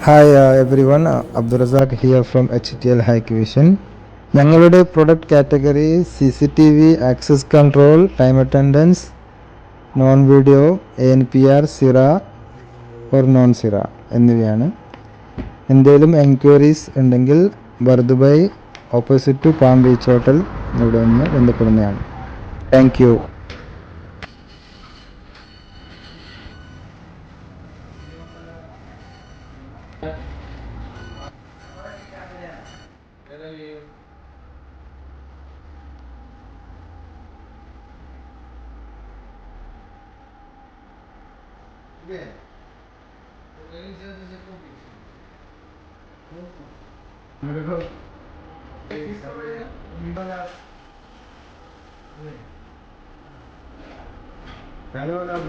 Hi everyone, Abdurazak here from HTL Hikvision. ഞങ്ങളുടെ product category CCTV, access control, time attendance, non video, ANPR, SIRA or non SIRA എന്നിവയാണ്. എന്തെങ്കിലും enquiries ഉണ്ടെങ്കിൽ Bur Dubai opposite to palm beach hotel ഇവിടെ നിന്ന് ബന്ധപ്പെടുന്നതാണ്. Thank you. Kalau nak